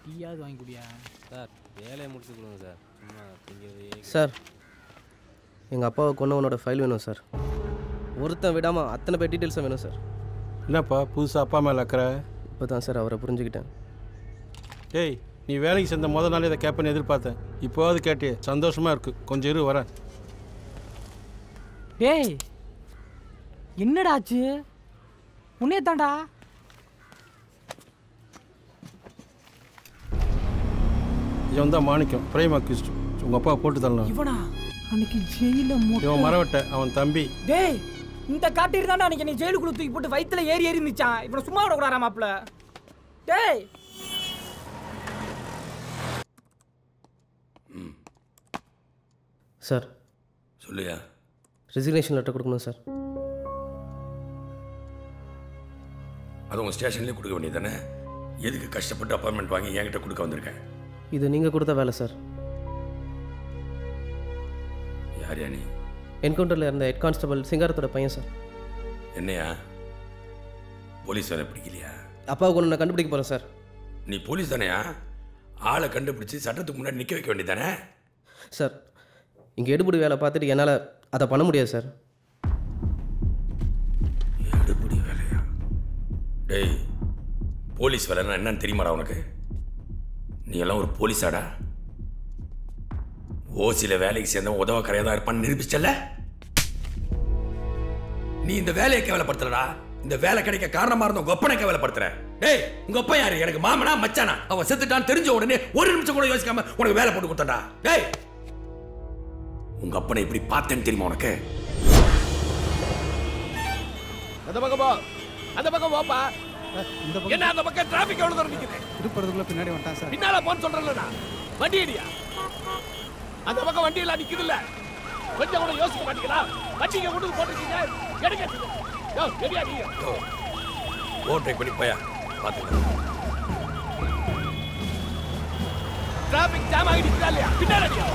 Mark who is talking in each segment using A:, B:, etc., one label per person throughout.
A: டீயாவது வாங்கி குடியா
B: சார். வேலையை முடிச்சு கொடுங்க சார். சும்மா திங்கவே.
C: சார், எங்கள் அப்பாவை கொன்னவனோட ஃபைல் வேணும் சார். ஒருத்தன் விடாமல் அத்தனை பேர் டீட்டெயில்ஸும் வேணும் சார்.
D: என்னப்பா புதுசாக அப்பா மேலே இருக்கிற?
C: இப்போ தான் சார் அவரை புரிஞ்சுக்கிட்டேன்.
D: டேய், நீ வேலைக்கு சேர்ந்த முதல் நாள் இதை கேட்பேன்னு எதிர்பார்த்தேன். இப்போவாது கேட்டே சந்தோஷமாக இருக்குது. கொஞ்சம் இரு வரேன்.
A: டேய் என்னடா ஆச்சு? உன்னே தாண்டா.
D: இவன் தான் மாணிக்கம், பிரைம் அக்யூஸ்ட். உங்கள் அப்பா போட்டு தரலாம்.
A: இவனா அன்னைக்கு ஜெயில
D: இவன் மரவட்ட, அவன் தம்பி.
A: டேய் இந்த காட்டிட்டு தானே அன்னைக்கு நீ ஜெயிலுக்குள்ள தூக்கி போட்டு வயிற்றுல ஏறி இருந்துச்சான். இவனை சும்மா விடக்கூடாதா மாப்பிள்ள? டேய்
C: சார்
E: சொல்லுயா.
C: ரெசிக்னேஷன் லெட்டர் கொடுக்கணும் சார்.
E: அது உங்கள் ஸ்டேஷன்லேயே கொடுக்க வேண்டியது தானே? எதுக்கு கஷ்டப்பட்டு அப்பாயின்மெண்ட் வாங்கி என்கிட்ட கொடுக்க வந்திருக்கேன்?
C: இது நீங்கள் கொடுத்த வேலை சார்.
E: யார் யா நீ?
C: என்கவுண்டரில் இருந்த ஹெட் கான்ஸ்டபிள் சிங்காரத்தோட பையன் சார்.
E: என்னையா போலீஸ் வேலை பிடிக்கலையா?
C: அப்பாவுக்கு ஒன்று நான் கண்டுபிடிக்க போகிறேன் சார்.
E: நீ போலீஸ் தானேயா? ஆளை கண்டுபிடிச்சி சட்டத்துக்கு முன்னாடி நிற்க வைக்க வேண்டியது தானே?
C: சார், இங்கே எடுபடி வேலை பார்த்துட்டு என்னால் அதை பண்ண முடியாது சார்.
E: எடுபடி வேலையா? டேய், போலீஸ் வேலைன்னா என்னன்னு தெரியுமாடா உனக்கு? நீ எல்லாம் ஒரு போலீஸாடா? ஓசியில் வேலைக்கு சேர்ந்தவன் உதவ கரையாக தான் இருப்பான்னு நிரூபிச்சல. நீ இந்த வேலையை கேவலப்படுத்துறடா. இந்த வேலை கிடைக்க காரணமா இருந்த உங்க ஒப்பனை கேவலப்படுத்துற. டேய், உங்க அப்பா யாரு? எனக்கு மாமனா மச்சானா? அவன் செத்துட்டான்னு தெரிஞ்ச உடனே ஒரு நிமிஷம் கூட யோசிக்காம உனக்கு வேலை போட்டு கொடுத்தா. டேய், உங்க அப்பனை இப்படி பார்த்தேன்னு தெரியுமா உனக்கு?
F: அந்த பக்கம் போ, அந்த பக்கம் போப்பா. என்ன அந்த பக்கம் டிராபிக் எவ்வளவு தூரம் நிக்குது?
G: திருப்பறதுக்குள்ள பின்னாடி வந்துட்டான் சார்.
F: பின்னால போன்னு சொல்றேன்லடா. வண்டி அடியா. அந்த பக்கம் வண்டி எல்லாம் நிக்குது இல்ல? கொஞ்சம் கூட யோசிக்க மாட்டீங்களா? வண்டிங்க கொண்டு போட்டுருக்கீங்க. எடுங்க. யோ, எடியா நீ.
E: யோ, ஓவர்டேக் பண்ணி போயா. பாத்துக்கலாம்.
F: டிராபிக் ஜாம் ஆகிடுச்சா இல்லையா? பின்னால அடியா.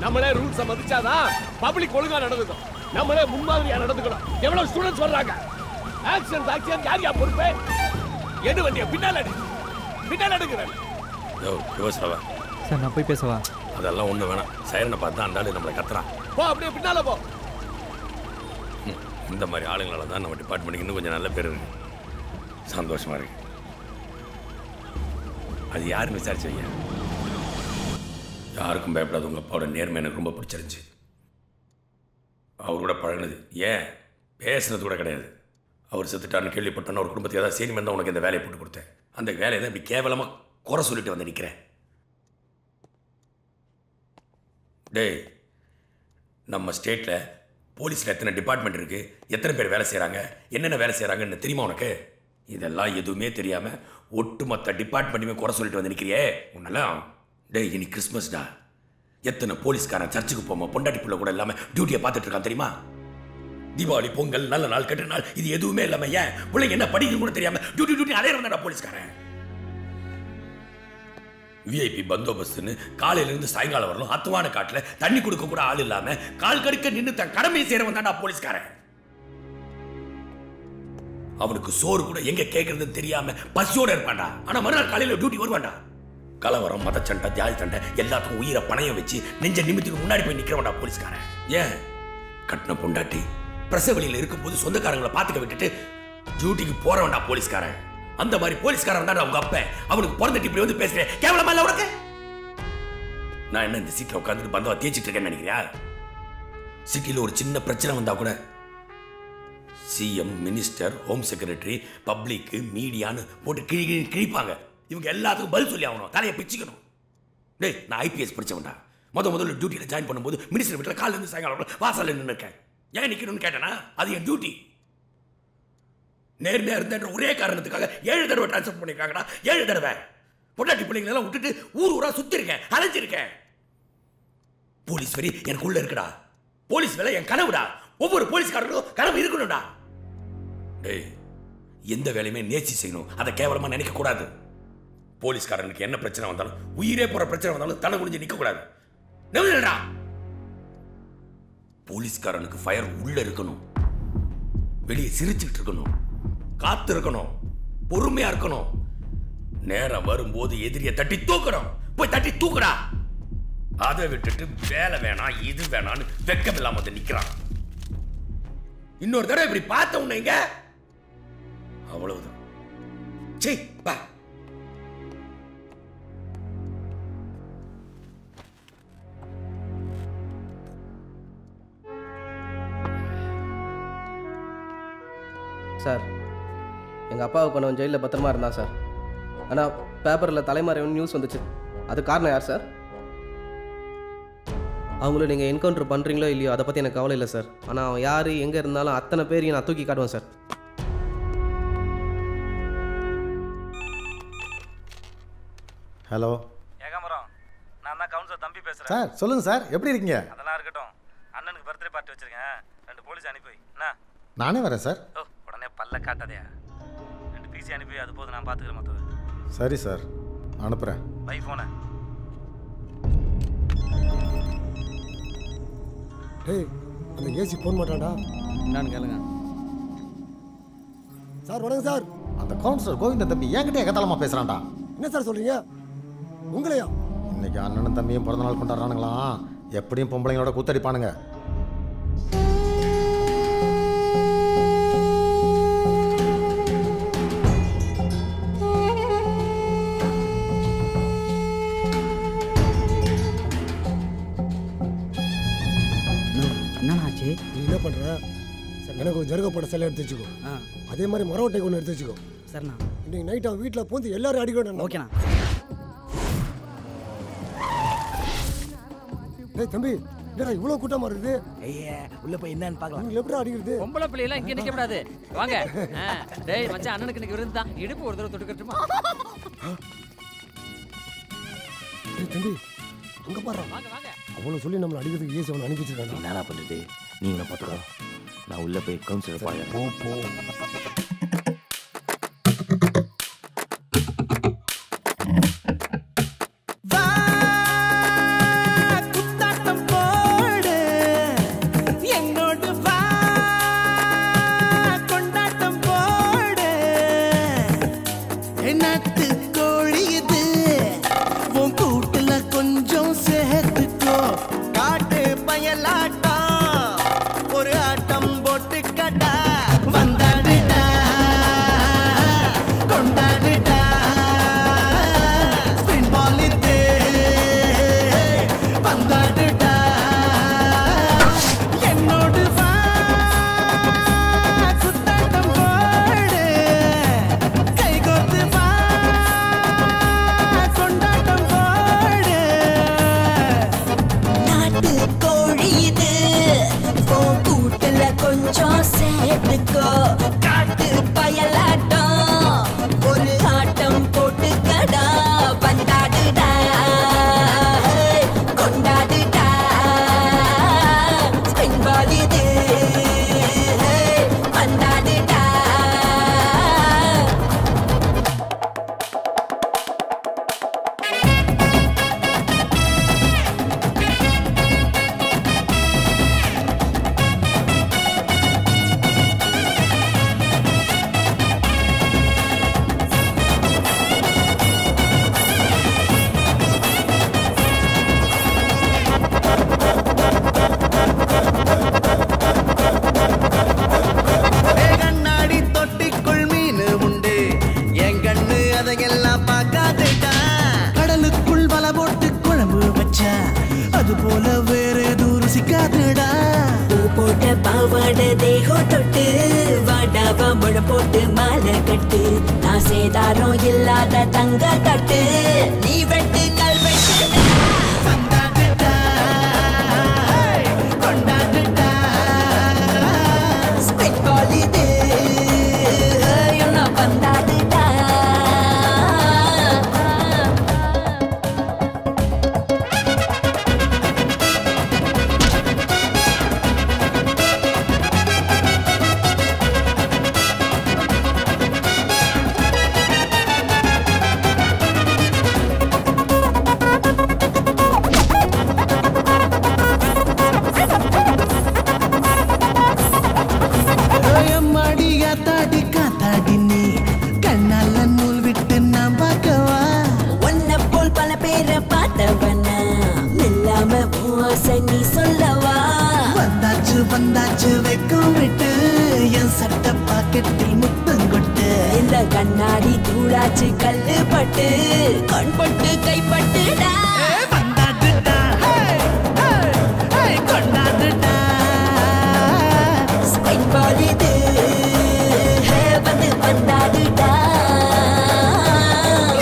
F: நம்மளே ரூல்ஸை மதிச்சாதான் பப்ளிக் ஒழுங்கா நடந்துக்கும். நம்மளே முன்மாதிரியா நடந்துக்கணும். எவ்வளவு ஸ்டூடெண்ட்ஸ் வர்றாங்க. ஆக்சிடென்ட் யாரியா பொறுப்பே? எடு வண்டியா பின்னால அடி. பின்னால எடுக்கிறேன்.
E: யோ, யோசவா
G: சார், நான் போய் பேசவா?
E: அதெல்லாம் ஒண்ணு வேணாம். சைரனை பார்த்து தான் அந்த ஆளு நம்மளை கத்துறான்.
F: போ, அப்படியே பின்னால போ.
E: இந்த மாதிரி ஆளுங்களால தான் நம்ம டிபார்ட்மெண்ட்டுக்கு இன்னும் கொஞ்சம் நல்ல பேர் இருக்கு. சந்தோஷமா இருக்கு. அது யாருன்னு விசாரிச்சு வைங்க. யாருக்கும் பயப்படாத உங்க அப்பாவோட நேர்மை எனக்கு ரொம்ப பிடிச்சிருந்துச்சு. அவரோட பழகினது ஏன் பேசுனது கூட கிடையாது. அவர் செத்துட்டாருன்னு கேள்விப்பட்டோன்னு அவர் குடும்பத்துக்கு ஏதாவது சேனி வந்தால் உனக்கு இந்த வேலையை போட்டு கொடுத்தேன். அந்த வேலையை தான் இப்படி கேவலமாக குறை சொல்லிட்டு வந்து நிற்கிறேன். டேய், நம்ம ஸ்டேட்டில் போலீஸில் எத்தனை டிபார்ட்மெண்ட் இருக்குது, எத்தனை பேர் வேலை செய்கிறாங்க, என்னென்ன வேலை செய்கிறாங்கன்னு தெரியுமா உனக்கு? இதெல்லாம் எதுவுமே தெரியாமல் ஒட்டுமொத்த டிபார்ட்மெண்ட்டுமே குறை சொல்லிட்டு வந்து நிற்கிறியே உன்னெல்லாம். டேய், இன்னைக்கு கிறிஸ்மஸ்டா. எத்தனை போலீஸ்காரன் சர்ச்சுக்கு போகாம பொண்டாட்டி பிள்ளை கூட இல்லாமல் டியூட்டியை பார்த்துட்டு இருக்கான் தெரியுமா? தீபாவளி, பொங்கல், நல்ல நாள், கெட்ட நாள் இது எதுவுமே இல்லாமல் ஏன் பிள்ளைங்க என்ன படிக்கணும் கூட தெரியாமல் டியூட்டி அலையிறா போலீஸ்காரன். விஐபி பந்தோபஸ்துன்னு காலையிலேருந்து சாயங்காலம் வரணும். அத்துவான காட்டில் தண்ணி கொடுக்க கூட ஆள் இல்லாமல் கால் கடுக்க நின்று தன் கடமையை சேரவன் தான்டா போலீஸ்காரன். அவனுக்கு சோறு கூட எங்க கேட்கறதுன்னு தெரியாம பசியோட இருப்பான்டா. ஆனா மறுநாள் காலையில டியூட்டி வருவான்டா. கலவரம், மதச்சண்டை, ஜாதி சண்டை எல்லாத்துக்கும் உயிரை பணையம் வச்சு நெஞ்ச நிமித்துக்கு முன்னாடி போய் நிக்கிறவன்டா போலீஸ்காரன். ஏன் கட்டின பொண்டாட்டி பிரசவலியில் இருக்கும்போது சொந்தக்காரங்களை பார்த்துக்க விட்டுட்டு டியூட்டிக்கு போறவன்டா போலீஸ்காரன். அந்த மாதிரி போலீஸ்காரன் தான் அவங்க அப்ப. அவனுக்கு பிறந்துட்டு இப்படி வந்து பேசுறேன், கேவலமா இல்ல உனக்கு? நான் என்ன இந்த சீட்ல உட்காந்துட்டு பந்தவா தேய்ச்சிட்டு இருக்கேன்னு நினைக்கிறியா? சிட்டியில் ஒரு சின்ன பிரச்சனை வந்தா கூட CM, minister, home secretary, public, மீடியான்னு போட்டு கிழிப்பாங்க. இவங்க எல்லாத்துக்கும் பதில் சொல்லி ஆகணும், தலையை பிச்சுக்கணும். டேய், நான் ஐபிஎஸ் படிச்சவன்டா. முதல்ல டியூட்டியில் ஜாயின் பண்ணும்போது மினிஸ்டர் வீட்டில் காலையில் இருந்து சாயங்காலம் வாசல்ல நின்று இருக்கேன். ஏன் நிற்கணும்னு கேட்டேன்னா அது என் டியூட்டி. நேர்மையாக இருந்த ஒரே காரணத்துக்காக 7 தடவை டிரான்ஸ்ஃபர் பண்ணியிருக்காங்கடா. 7 தடவை பொண்டாட்டி பிள்ளைங்களெல்லாம் விட்டுட்டு ஊரா சுத்திருக்கேன், அலைஞ்சிருக்கேன். போலீஸ் வரி எனக்குள்ள இருக்குடா. போலீஸ் வேலை என் கனவுடா. ஒவ்வொரு போலீஸ்காரர்களும் கனவு இருக்கணும்டா. டேய், எந்த வேலையுமே நேர்ச்சி செய்யணும், அதை கேவலமா நினைக்க கூடாது. போலீஸ்காரனுக்கு என்ன பிரச்சனை வந்தாலும், உயிரே போற பிரச்சனை வந்தாலும் தலை குனிஞ்சு நிக்க கூடாது. நெவுடா, போலீஸ்காரனுக்கு ஃபயர் உள்ள இருக்கணும், வெளியே சிரிச்சுக்கிட்டு இருக்கணும், காத்து இருக்கணும். பொறுமையா இருக்கணும். நேரம் வரும்போது எதிரியை தட்டி தூக்கணும். போய் தட்டி தூக்குடா. அதை விட்டுட்டு வேலை வேணாம் இது வேணான்னு வெக்கம் இல்லாம வந்து நிக்கிறான். இன்னொரு தடவை இப்படி பார்த்த உன்னைங்க அவ்வளவுதான். சீ பா.
C: சார், எங்கள் அப்பாவை கொண்டவன் ஜெயிலில் பத்திரமா இருந்தான் சார். ஆனால் பேப்பரில் தலைமறைவு நியூஸ் வந்துச்சு. அது காரணம் யார் சார்? அவங்கள நீங்கள் என்கவுண்டர் பண்ணுறீங்களோ இல்லையோ அதை பற்றி எனக்கு கவலை இல்லை சார். ஆனால் அவன் யார் எங்கே இருந்தாலும் அத்தனை பேரையும் நான் தூக்கி காட்டுவேன் சார்.
H: ஹலோ
I: ஏகாம்பரம், நான் தான் கவுன்சிலர் தம்பி பேசுகிறேன்.
H: சார் சொல்லுங்கள் சார், எப்படி இருக்கீங்க?
I: அதெல்லாம் இருக்கட்டும். அண்ணனுக்கு பர்த்டே பார்ட்டி வச்சுருக்கேன். 2 போலீஸ் அனுப்பி என்ன?
H: நானே வரேன் சார்.
I: ஓ, உடனே பல்ல காட்டாதையா. 2 பிசி அனுப்பி அது போது நான் பார்த்துக்கிறேன் மொத்தம்.
H: சரி சார், அனுப்புகிறேன்.
I: பை ஃபோனை.
J: டேய், அந்த ஏசி போன் மாட்டான்டா.
G: என்னன்னு கேளுங்க.
J: சார் வணக்கம் சார்.
H: அந்த கவுன்சிலர் கோவிந்தன் தம்பி என்கிட்ட எகத்தாளமாக பேசுகிறான்டா.
J: என்ன சார் சொல்றீங்க? உங்களையா?
H: இன்னைக்கு அண்ணனும் தம்பியும் பிறந்த நாள் கொண்டாடுறானுங்களாம். எப்படியும் பொம்பளைங்களோட கூத்தடிப்பானுங்க.
G: என்னாச்சு?
J: நீ என்ன பண்ற? எனக்கு ஒரு ஜருக போட சிலை எடுத்து வச்சுக்கோ. அதே மாதிரி மரவட்டை ஒன்று எடுத்து வச்சுக்கோ.
G: சரிண்ணா.
J: இன்னைக்கு நைட் அவன் வீட்டில் பூந்து எல்லாரும் அடிக்கணும்.
G: ஓகேண்ணா.
J: டேய் தம்பி, என்னடா இவ்வளோ கூட்டமாக இருக்குது?
A: ஐயா, உள்ள போய் என்னன்னு பார்க்கலாம்.
J: நீங்கள் எப்படி அடிக்கிறது?
K: பொம்பளை பிள்ளைலாம் இங்கே நிற்க கூடாது. வாங்க. டேய் மச்சான், அண்ணனுக்கு இன்னைக்கு விருந்து தான். இடுப்பு ஒரு தடவை தொட்டுக்கட்டுமா?
J: டேய் தம்பி, அங்கே பாரு.
K: வாங்க வாங்க.
J: அவ்வளோ சொல்லி நம்மளை அடிக்கிறதுக்கு ஏசி அவனை அனுப்பி வச்சிருக்காங்க.
E: என்னடா பண்ணுது? நீங்க பார்த்துக்கோ. நான் உள்ள போய் கவுன்சிலர் பாருங்க. போ போ.
L: கண்ணாடி தூளாச்சு கல்லு பட்டு கண்பட்டு கைப்பட்டுடா வந்தாடுடா கொண்டாடுடா ஸ்பைன் பால் இது வந்து வந்தாடுடா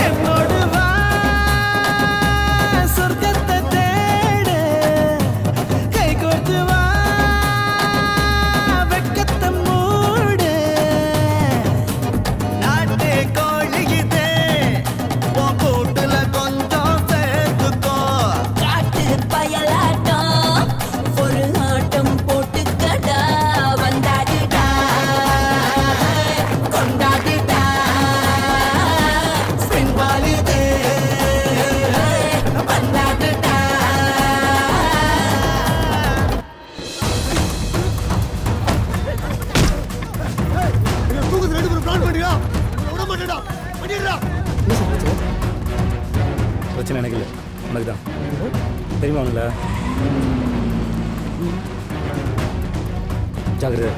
L: என்னோடு வா சொர்க்கத்தை தேடு கை கோர்த்து வா வெக்கத்தை மூடு நாட்டு கோழி இது உன் கூட்டுல கொஞ்சம் சேர்த்துக்கோ காட்டு பயலாட்டம் ஒரு ஆட்டம் போட்டுக்கடா வந்தாடுடா கொண்டாடுடா ஸ்பின் பால் இது வந்தாடுடா
J: தூக்கத்தில் ரெண்டு பேரும் பிளான் பண்ணியா விட மாட்டேடா பண்ணிடுறா
I: பிரச்சனை எனக்கு இல்லை உனக்கு தான் தெரியுமா உங்கள ஜாகிரதை